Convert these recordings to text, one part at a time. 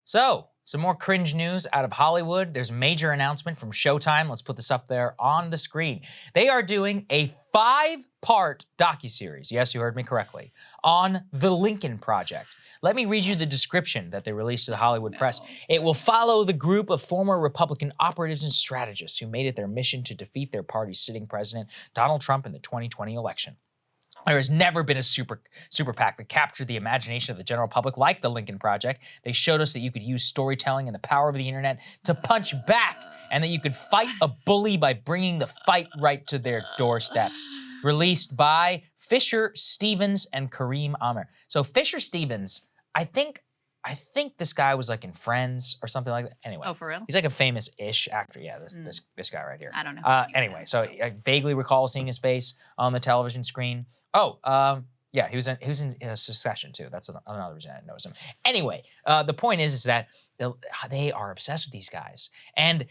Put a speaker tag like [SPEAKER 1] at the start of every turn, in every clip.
[SPEAKER 1] So, some more cringe news out of Hollywood. There's a major announcement from Showtime. Let's put this up there on the screen. They are doing a 5-part docuseries, yes, you heard me correctly, on the Lincoln Project. Let me read you the description that they released to the Hollywood press. It will follow the group of former Republican operatives and strategists who made it their mission to defeat their party's sitting president, Donald Trump, in the 2020 election. There has never been a super PAC that captured the imagination of the general public like the Lincoln Project. They showed us that you could use storytelling and the power of the internet to punch back, and that you could fight a bully by bringing the fight right to their doorsteps. Released by Fisher Stevens and Kareem Amer. So Fisher Stevens, I think this guy was like in Friends or something like that. Anyway.
[SPEAKER 2] Oh, for real?
[SPEAKER 1] He's like a famous-ish actor. Yeah, this guy right here.
[SPEAKER 2] I don't know.
[SPEAKER 1] Anyway, so I vaguely recall seeing his face on the television screen. Oh, yeah, he was in Succession too. That's another reason I noticed him. Anyway, the point is that they are obsessed with these guys. And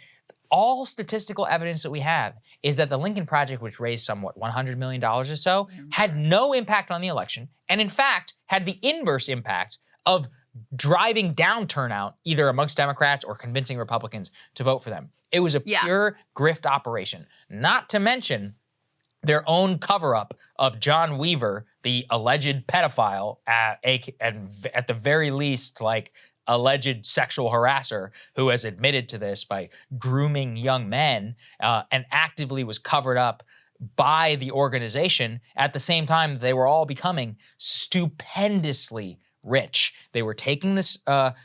[SPEAKER 1] all statistical evidence that we have is that the Lincoln Project, which raised somewhat $100 million or so, had no impact on the election, and in fact had the inverse impact of driving down turnout either amongst Democrats or convincing Republicans to vote for them. It was a pure grift operation, not to mention their own cover-up of John Weaver, the alleged pedophile, and at the very least, like, alleged sexual harasser who has admitted to this by grooming young men and actively was covered up by the organization at the same time that they were all becoming stupendously rich. They were taking this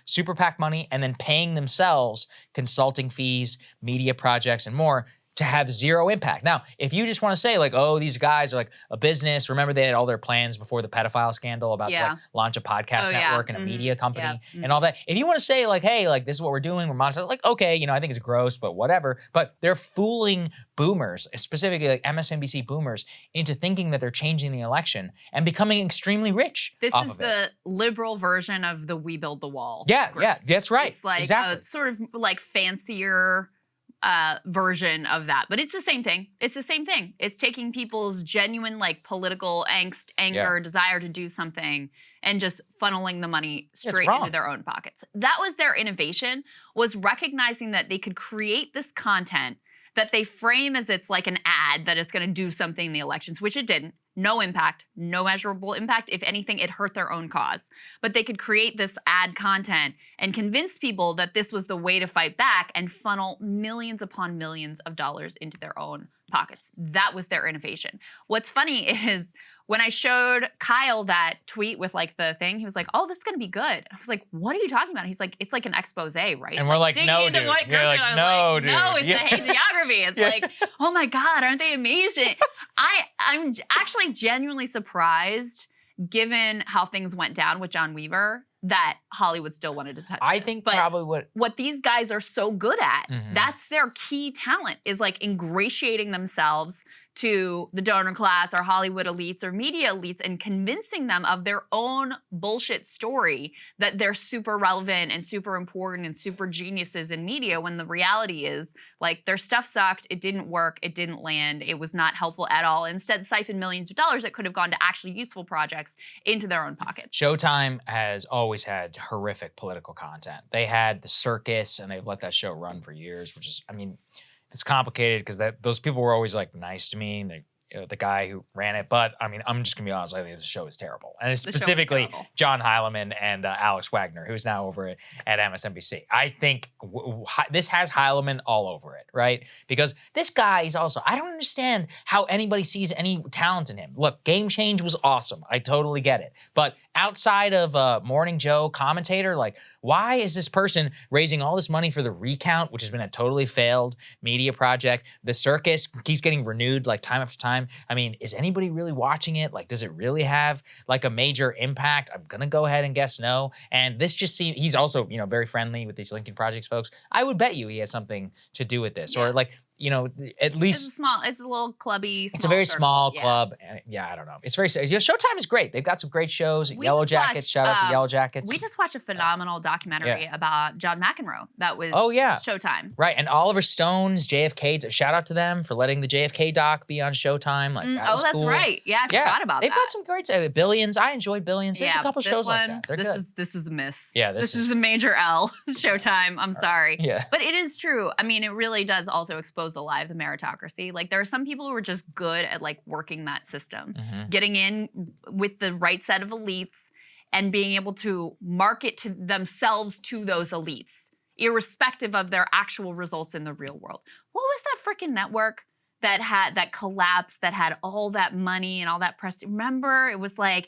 [SPEAKER 1] super PAC money and then paying themselves consulting fees, media projects, and more to have zero impact. Now, if you just want to say like, oh, these guys are like a business, remember they had all their plans before the pedophile scandal about to like launch a podcast network and a media company and all that. If you want to say like, hey, like this is what we're doing, we're monetizing, like, okay, you know, I think it's gross, but whatever. But they're fooling boomers, specifically like MSNBC boomers, into thinking that they're changing the election and becoming extremely rich.
[SPEAKER 2] This is the liberal version of the We Build the Wall.
[SPEAKER 1] Yeah,
[SPEAKER 2] grift.
[SPEAKER 1] yeah, that's right.
[SPEAKER 2] It's like
[SPEAKER 1] exactly.
[SPEAKER 2] a sort of like fancier version of that. But it's the same thing. It's the same thing. It's taking people's genuine like political angst, anger, desire to do something and just funneling the money straight into their own pockets. That was their innovation, was recognizing that they could create this content that they frame as it's like an ad that it's going to do something in the elections, which it didn't. No impact, no measurable impact. If anything, it hurt their own cause. But they could create this ad content and convince people that this was the way to fight back and funnel millions upon millions of dollars into their own pockets. That was their innovation. What's funny is when I showed Kyle that tweet with like the thing, he was like, oh, this is going to be good. I was like, what are you talking about? He's like, it's like an expose, right?
[SPEAKER 1] And we're like, no, dude. You're like, no, dude.
[SPEAKER 2] No, it's the hagiography. It's like, oh my God, aren't they amazing? I'm actually genuinely surprised, given how things went down with John Weaver, that Hollywood still wanted to touch
[SPEAKER 1] I think probably
[SPEAKER 2] what these guys are so good at, that's their key talent, is like ingratiating themselves to the donor class or Hollywood elites or media elites and convincing them of their own bullshit story that they're super relevant and super important and super geniuses in media, when the reality is like their stuff sucked, it didn't work, it didn't land, it was not helpful at all. Instead, siphon millions of dollars that could have gone to actually useful projects into their own pockets.
[SPEAKER 1] Showtime has always had horrific political content. They had The Circus, and they've let that show run for years, which is, I mean, it's complicated because those people were always like nice to me. And the guy who ran it, but I mean, I'm just gonna be honest. I think the show is terrible, and it's specifically John Heilemann and Alex Wagner, who's now over at MSNBC. I think this has Heilemann all over it, right? Because this guy is also, I don't understand how anybody sees any talent in him. Look, Game Change was awesome. I totally get it, but outside of Morning Joe commentator, like, why is this person raising all this money for the recount, which has been a totally failed media project? The Circus keeps getting renewed like time after time. I mean, is anybody really watching it? Like, does it really have like a major impact? I'm gonna go ahead and guess no. And this just seems, he's also, you know, very friendly with these Lincoln Projects folks. I would bet you he has something to do with this. Or like, you know, at
[SPEAKER 2] It's
[SPEAKER 1] least
[SPEAKER 2] a small, it's a little clubby.
[SPEAKER 1] it's a very
[SPEAKER 2] circle.
[SPEAKER 1] small
[SPEAKER 2] Yeah.
[SPEAKER 1] club. And yeah, I don't know. It's very, Showtime is great. They've got some great shows.
[SPEAKER 2] We
[SPEAKER 1] Yellow
[SPEAKER 2] just
[SPEAKER 1] Jackets,
[SPEAKER 2] watched,
[SPEAKER 1] shout out to Yellow Jackets.
[SPEAKER 2] We just watched a phenomenal documentary about John McEnroe. That was Showtime.
[SPEAKER 1] Right, and Oliver Stone's JFK, shout out to them for letting the JFK doc be on Showtime. Like, that was
[SPEAKER 2] that's
[SPEAKER 1] cool.
[SPEAKER 2] right. Yeah, I forgot about
[SPEAKER 1] They've
[SPEAKER 2] that.
[SPEAKER 1] got some great, Billions. I enjoyed Billions. There's a couple shows like that. They're good.
[SPEAKER 2] This is a miss.
[SPEAKER 1] Yeah,
[SPEAKER 2] this is a major L. Showtime. I'm sorry.
[SPEAKER 1] Yeah.
[SPEAKER 2] But it is true. I mean, it really does also expose the lie of the meritocracy. Like, there are some people who are just good at like working that system, getting in with the right set of elites and being able to market to themselves to those elites, irrespective of their actual results in the real world. What was that freaking network that collapsed, that had all that money and all that press? Remember, it was like,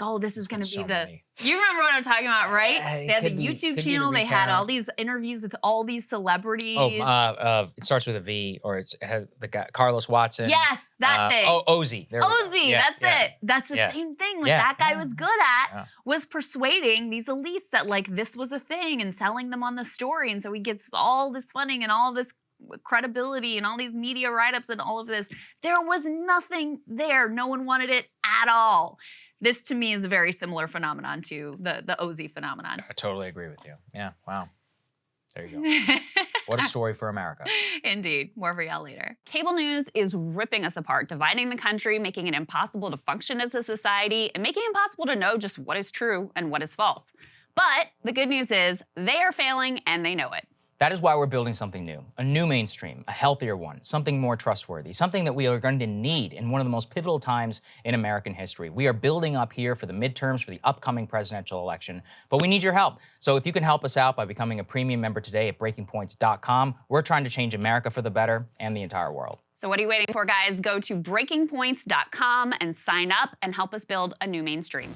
[SPEAKER 2] oh, this is going to be
[SPEAKER 1] many.
[SPEAKER 2] You remember what I'm talking about, right? They had the YouTube channel. They had all these interviews with all these celebrities.
[SPEAKER 1] Oh, it starts with a V, or it had the guy Carlos Watson.
[SPEAKER 2] Yes, that thing.
[SPEAKER 1] Oh, Ozzy.
[SPEAKER 2] Ozzy, that's it. That's the same thing. What that guy was good at was persuading these elites that like this was a thing and selling them on the story, and so he gets all this funding and all this credibility and all these media write-ups and all of this. There was nothing there. No one wanted it at all. This to me is a very similar phenomenon to the Ozzy phenomenon.
[SPEAKER 1] I totally agree with you. Yeah, wow. There you go. What a story for America.
[SPEAKER 2] Indeed. More for y'all later. Cable news is ripping us apart, dividing the country, making it impossible to function as a society, and making it impossible to know just what is true and what is false. But the good news is they are failing and they know it.
[SPEAKER 3] That is why we're building something new, a new mainstream, a healthier one, something more trustworthy, something that we are going to need in one of the most pivotal times in American history. We are building up here for the midterms, for the upcoming presidential election, but we need your help. So if you can help us out by becoming a premium member today at breakingpoints.com, we're trying to change America for the better and the entire world.
[SPEAKER 2] So what are you waiting for, guys? Go to breakingpoints.com and sign up and help us build a new mainstream.